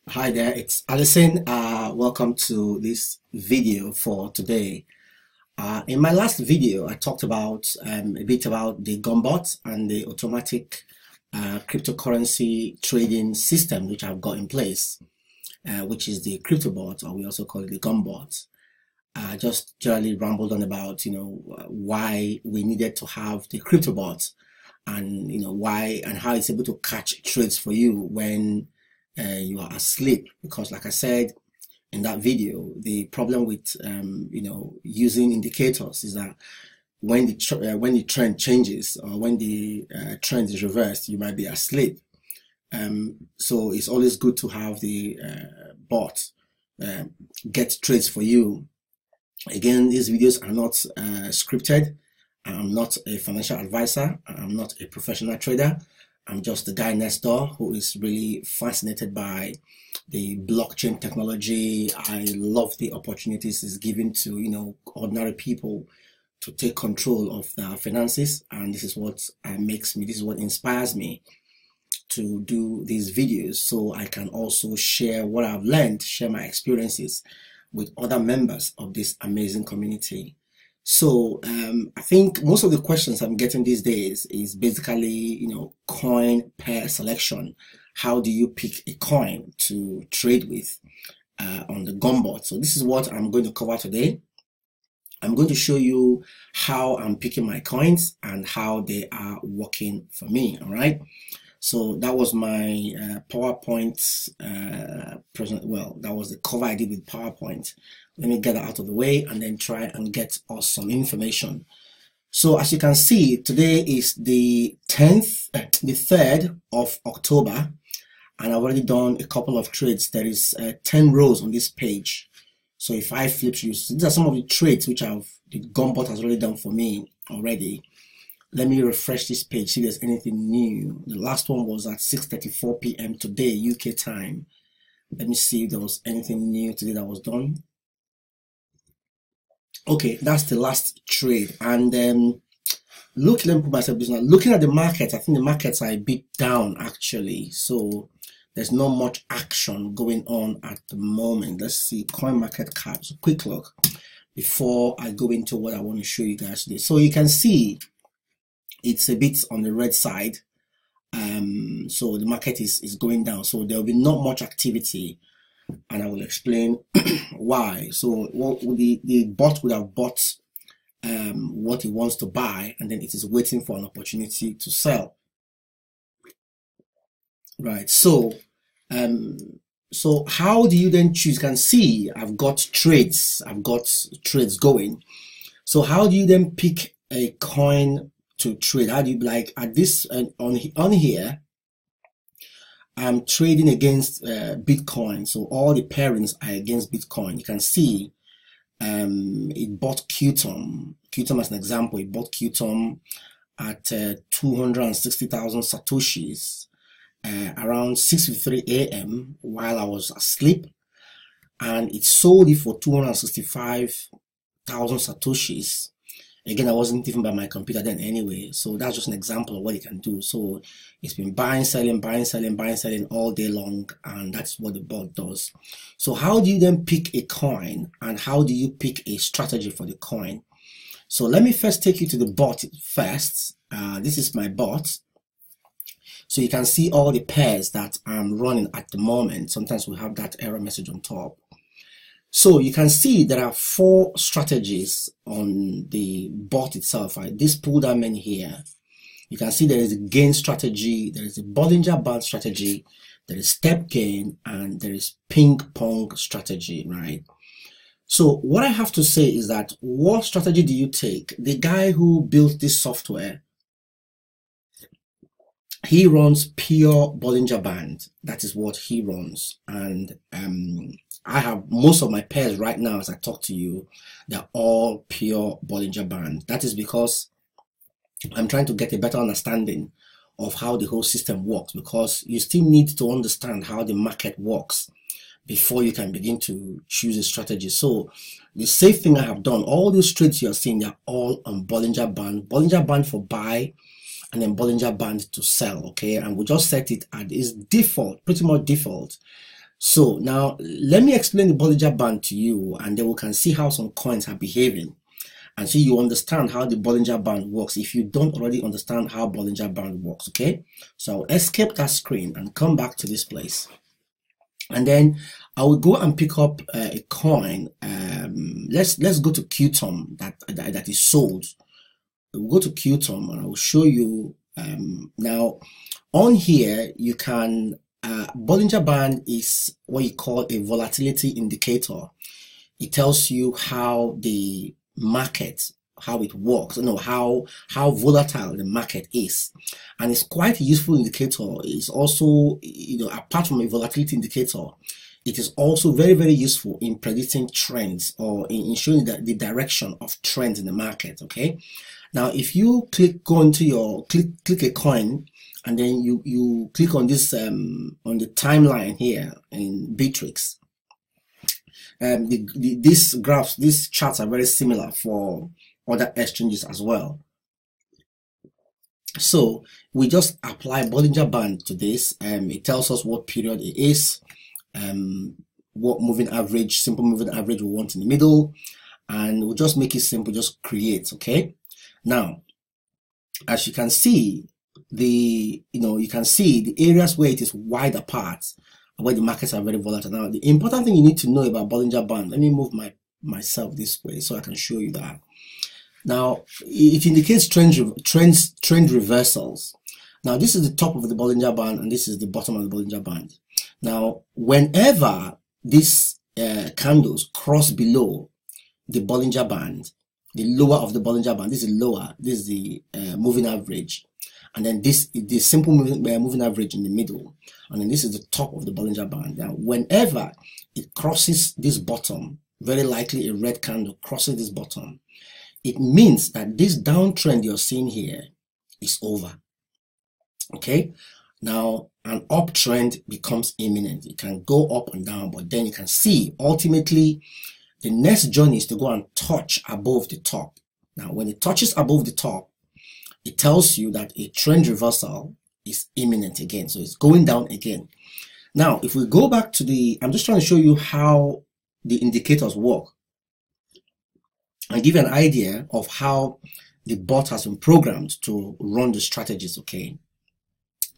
Hi there, it's Alison. Welcome to this video for today. In my last video, I talked about a bit about the Gunbot and the automatic cryptocurrency trading system which I've got in place, which is the CryptoBot, or we also call it the Gunbot. Just generally rambled on about why we needed to have the CryptoBot, and why and how it's able to catch trades for you when you are asleep. Because like I said in that video, the problem with using indicators is that when the trend changes, or when the trend is reversed, you might be asleep. So it's always good to have the bot get trades for you. Again, these videos are not scripted. I'm not a financial advisor. I'm not a professional trader. I'm just the guy next door who is really fascinated by the blockchain technology. I love the opportunities it's given to ordinary people to take control of their finances, and this is what this is what inspires me to do these videos, so I can also share what I've learned, share my experiences with other members of this amazing community. So I think most of the questions I'm getting these days is basically, coin pair selection. How do you pick a coin to trade with on the Gunbot? So this is what I'm going to cover today. I'm going to show you how I'm picking my coins and how they are working for me. All right. So that was my PowerPoint present. Well, that was the cover I did with PowerPoint. Let me get that out of the way and then try and get us some information. So as you can see, today is the 3rd of October, and I've already done a couple of trades. There is 10 rows on this page. So if I flip you, so these are some of the trades which the Gunbot has already done for me already. Let me refresh this page, see if there's anything new. The last one was at 6:34 p.m. today, UK time. Let me see if there was anything new today that was done. Okay, that's the last trade. And let me put myself this now. Looking at the market, I think the markets are a bit down actually. So there's not much action going on at the moment. Let's see, coin market cap. So quick look before I go into what I want to show you guys today. So you can see it's a bit on the red side. So the market is going down. So there will be not much activity, and I will explain why. So what the bot would have bought what he wants to buy, and then it is waiting for an opportunity to sell. Right. So how do you then choose? You can see I've got trades going. So how do you then pick a coin to trade? How do you like at this on here? I'm trading against Bitcoin, so all the pairings are against Bitcoin. You can see it bought Qtum as an example. It bought Qtum at 260,000 satoshis around 6:53 a.m. while I was asleep, and it sold it for 265,000 satoshis. Again, I wasn't even by my computer then anyway, so that's just an example of what it can do. So it's been buying, selling all day long, and that's what the bot does. So how do you then pick a coin, and how do you pick a strategy for the coin? So let me first take you to the bot first. This is my bot. So you can see all the pairs that I'm running at the moment. Sometimes we have that error message on top. So you can see there are 4 strategies on the bot itself. Right? This pull down menu here. You can see there is a gain strategy, there is a Bollinger Band strategy, there is step gain, and there is ping pong strategy, right? So what I have to say is that, what strategy do you take? The guy who built this software, he runs pure Bollinger Band. That is what he runs. And I have most of my pairs right now as I talk to you, they're all pure Bollinger Band. That is because I'm trying to get a better understanding of how the whole system works, because you still need to understand how the market works before you can begin to choose a strategy. So the safe thing I have done, all these trades you're seeing, they're all on Bollinger Band for buy, and then Bollinger Band to sell. Okay, and we just set it at its default, pretty much default. So now let me explain the Bollinger Band to you, and then we can see how some coins are behaving, and so you understand how the Bollinger Band works if you don't already understand how Bollinger Band works. Okay, so I'll escape that screen and come back to this place, and then I will go and pick up a coin. Let's go to Qtum that is sold. We'll go to Qtum and I will show you. Now on here you can Bollinger Band is what you call a volatility indicator. It tells you how the market, how it works, how volatile the market is, and it's quite a useful indicator. It's also, apart from a volatility indicator, it is also very, very useful in predicting trends or in showing the direction of trends in the market. Okay, now if you go into your click a coin, and then you click on this on the timeline here in Bittrex. These charts are very similar for other exchanges as well. So we just apply Bollinger Band to this. It tells us what period it is, what moving average, simple moving average we want in the middle, and we'll just make it simple, just create. Okay, now as you can see, you can see the areas where it is wide apart, where the markets are very volatile. Now the important thing you need to know about Bollinger Band, let me move myself this way so I can show you that. Now it indicates trend reversals. Now this is the top of the Bollinger Band and this is the bottom of the Bollinger Band. Now whenever these candles cross below the Bollinger Band, the lower of the Bollinger Band, this is lower, this is the moving average, and then this is the simple moving average in the middle, and then this is the top of the Bollinger Band. Now whenever it crosses this bottom, very likely a red candle crosses this bottom, it means that this downtrend you're seeing here is over. Okay, now an uptrend becomes imminent. It can go up and down, but then you can see ultimately the next journey is to go and touch above the top. Now when it touches above the top, it tells you that a trend reversal is imminent again, so it's going down again. Now if we go back to I'm just trying to show you how the indicators work and give you an idea of how the bot has been programmed to run the strategies. Okay,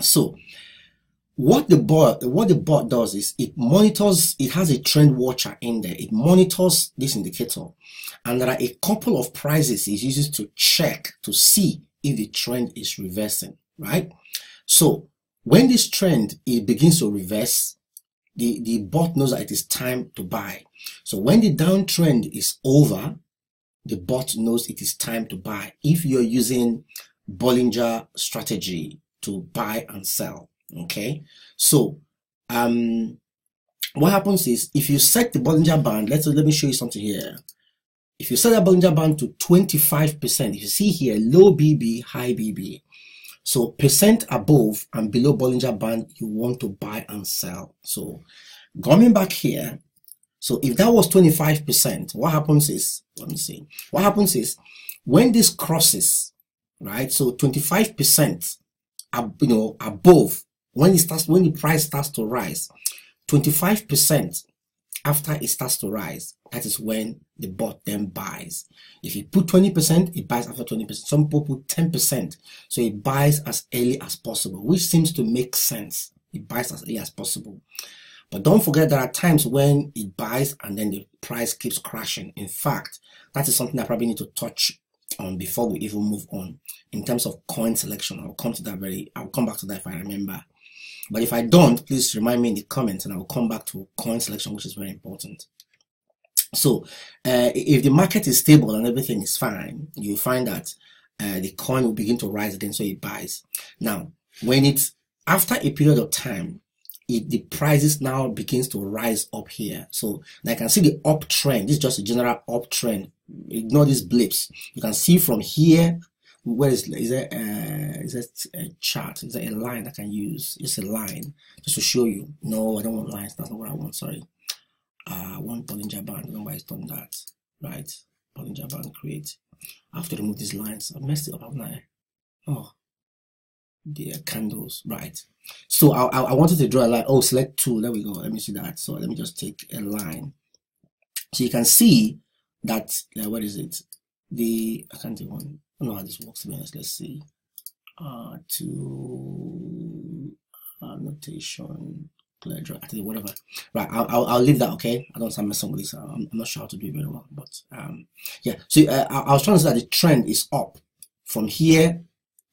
so what the bot does is it monitors, it has a trend watcher in there, it monitors this indicator, and there are a couple of prices it uses to check to see if the trend is reversing, right? So when this trend begins to reverse, the bot knows that it is time to buy. So when the downtrend is over, the bot knows it is time to buy if you're using Bollinger strategy to buy and sell. Okay, so what happens is if you set the Bollinger Band, let me show you something here. If you set the Bollinger Band to 25%, if you see here, low BB, high BB, so percent above and below Bollinger Band, you want to buy and sell. So coming back here, so if that was 25%, what happens is, let me see, what happens is when this crosses, right, so 25% above, when the price starts to rise, 25% after it starts to rise, that is when the bot then buys. If you put 20%, it buys after 20%. Some people put 10%, so it buys as early as possible, which seems to make sense. It buys as early as possible. But don't forget there are times when it buys and then the price keeps crashing. In fact, that is something I probably need to touch on before we even move on in terms of coin selection. I'll come back to that if I remember. But if I don't, please remind me in the comments and I'll come back to coin selection, which is very important. So if the market is stable and everything is fine, you find that the coin will begin to rise again, so it buys. Now, when it's after a period of time, the prices now begins to rise up here. So now I can see the uptrend. This is just a general uptrend. Ignore these blips. You can see from here. Where is there a chart? Is there a line I can use? Just a line just to show you. No, I don't want lines. That's not what I want. Sorry. I want Bollinger Band. I don't know why it's done that. Right. Bollinger Band create. I have to remove these lines. I messed it up, haven't I? Oh. the candles, right? So I wanted to draw a line. Oh, select tool. There we go. Let me see that. So let me just take a line. So you can see that, what is it? I can't even, I don't know how this works, to be honest. Let's see. Notation, clear draw, whatever. Right, I'll leave that, okay? I don't start messing with this. I'm not sure how to do it very well, but yeah. So I was trying to say that the trend is up from here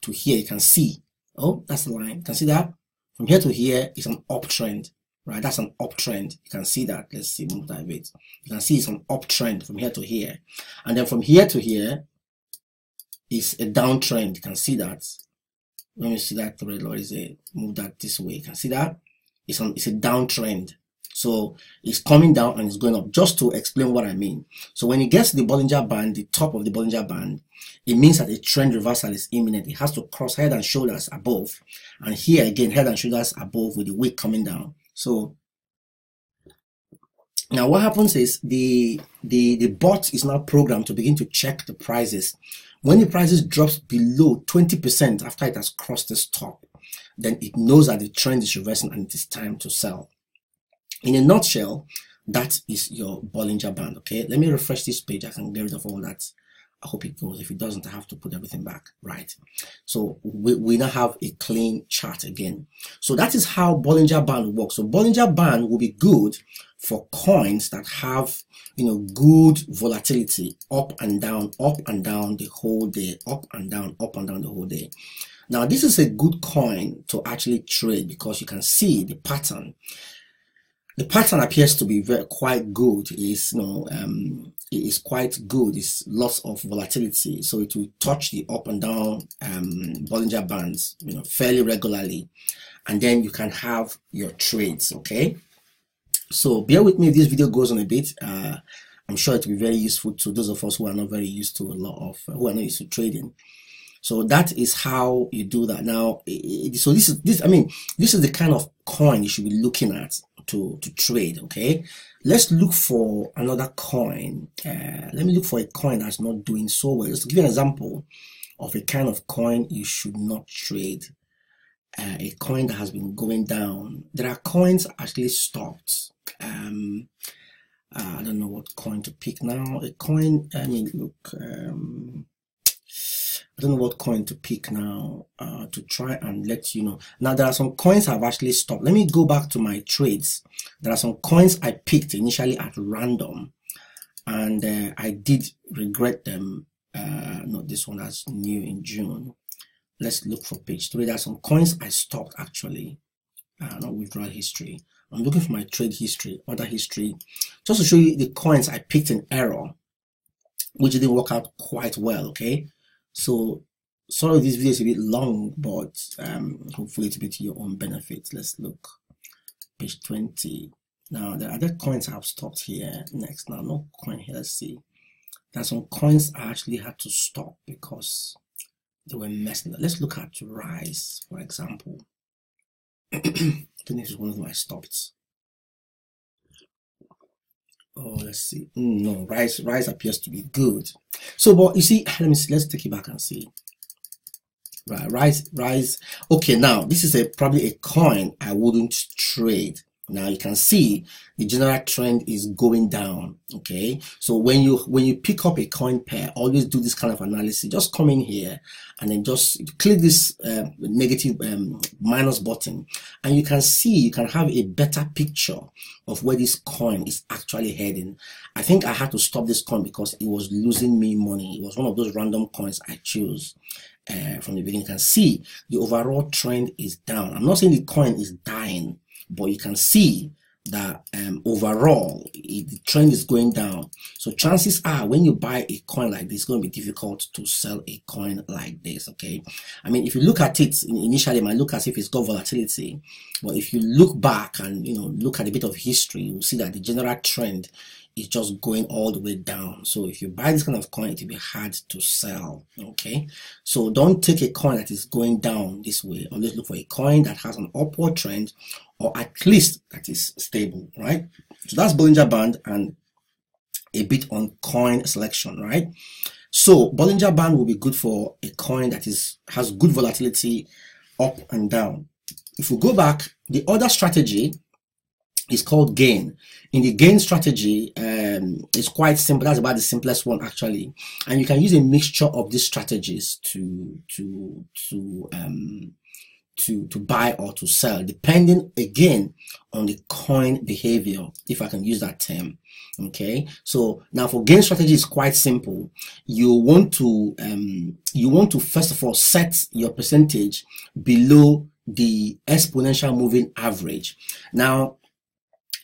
to here. You can see. Oh, that's the line. You can see that from here to here is an uptrend, right? That's an uptrend. You can see that. Let's see, move that a bit. You can see it's an uptrend from here to here, and then from here to here is a downtrend. You can see that. Let me see that thread, or is it move that this way? You can see that it's a downtrend. So it's coming down and it's going up. Just to explain what I mean. So when it gets to the Bollinger Band, the top of the Bollinger Band, it means that a trend reversal is imminent. It has to cross head and shoulders above, and here again head and shoulders above with the wick coming down. So now what happens is the bot is now programmed to begin to check the prices. When the prices drops below 20% after it has crossed this top, then it knows that the trend is reversing and it is time to sell. In a nutshell, that is your Bollinger Band. Okay, let me refresh this page. I can get rid of all that. I hope it goes. If it doesn't, I have to put everything back. Right. So we now have a clean chart again. So that is how Bollinger Band works. So Bollinger Band will be good for coins that have, good volatility, up and down the whole day, up and down the whole day. Now, this is a good coin to actually trade because you can see the pattern. The pattern appears to be quite good. It is quite good. It's lots of volatility, so it will touch the up and down Bollinger Bands, fairly regularly, and then you can have your trades. Okay, so bear with me if this video goes on a bit. I'm sure it will be very useful to those of us who are not very used to who are not used to trading. So that is how you do that. Now, so this is the kind of coin you should be looking at to trade. Okay, let's look for another coin. Let me look for a coin that's not doing so well. Just to give you an example of a kind of coin you should not trade. A coin that has been going down. There are coins actually stopped. I don't know what coin to pick now. A coin, I don't know what coin to pick now to try and let you know. Now, there are some coins I've actually stopped. Let me go back to my trades. There are some coins I picked initially at random, and I did regret them. Not this one, that's new in June. Let's look for page 3. There are some coins I stopped actually. Not withdrawal history. I'm looking for my trade history, order history, just to show you the coins I picked in error, which didn't work out quite well. Okay. So sorry this video is a bit long, but hopefully it will be to your own benefit. Let's look page 20. Now there are other coins I've stopped here. Next, now no coin here. Let's see. There are some coins I actually had to stop because they were messing up. Let's look at Rise, for example. I think this is one of them I stopped. Oh, let's see. No, Rise appears to be good. So, but you see, let me see. Let's take it back and see. Right, Rise. Okay, now this is probably a coin I wouldn't trade. Now you can see the general trend is going down. Okay, so when you pick up a coin pair, always do this kind of analysis. Just come in here and then just click this negative minus button, and you can see, you can have a better picture of where this coin is actually heading. I think I had to stop this coin because it was losing me money. It was one of those random coins I chose from the beginning. You can see the overall trend is down. I'm not saying the coin is dying, but you can see that overall the trend is going down. So chances are when you buy a coin like this, it's going to be difficult to sell a coin like this. Okay, I mean, if you look at it initially, it might look as if it's got volatility, but if you look back and look at a bit of history, you'll see that the general trend is just going all the way down. So if you buy this kind of coin, it will be hard to sell. Okay, so don't take a coin that is going down this way. Always look for a coin that has an upward trend, or at least that is stable, right? So that's Bollinger Band and a bit on coin selection, right? So Bollinger Band will be good for a coin that has good volatility up and down. If we go back, the other strategy is called gain. In the gain strategy, it's quite simple. That's about the simplest one actually, and you can use a mixture of these strategies to buy or to sell, depending again on the coin behavior, if I can use that term. Okay, so now for gain strategy is quite simple. You want to first of all set your percentage below the exponential moving average. Now,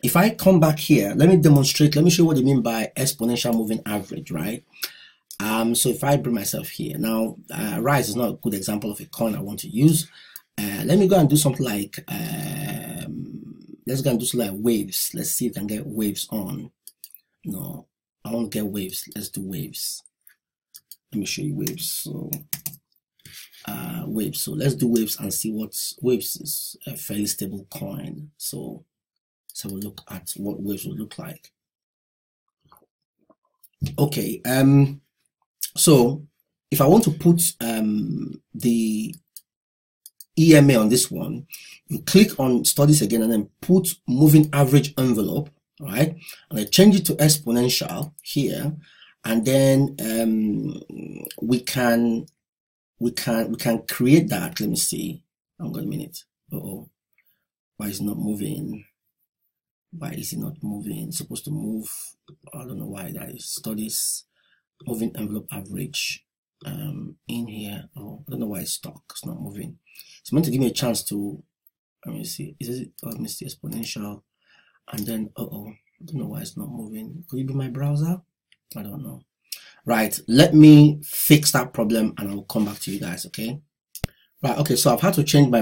if I come back here, let me demonstrate. Let me show you what I mean by exponential moving average, right? So if I bring myself here now, Rise is not a good example of a coin I want to use. Let me go and do something like let's go and do something like waves. Let's see if we can get waves on. No, I want to get waves. Let's do waves. Let me show you waves. So waves. So let's do waves and see what waves is. A fairly stable coin. So we'll look at what waves will look like. Okay. So if I want to put the EMA on this one, you click on studies again and then put moving average envelope, right? And I change it to exponential here, and then we can create that. Let me see. Hang on a minute. Uh-oh. Why is it not moving? Why is it not moving? It's supposed to move. I don't know why that is. Studies moving envelope average in here. Oh, I don't know why it's stuck. It's not moving. It's meant to give me a chance to, let me see, is it, let me see, exponential, and then, I don't know why it's not moving. Could it be my browser? I don't know. Right, let me fix that problem and I'll come back to you guys, okay? Right, okay, so I've had to change my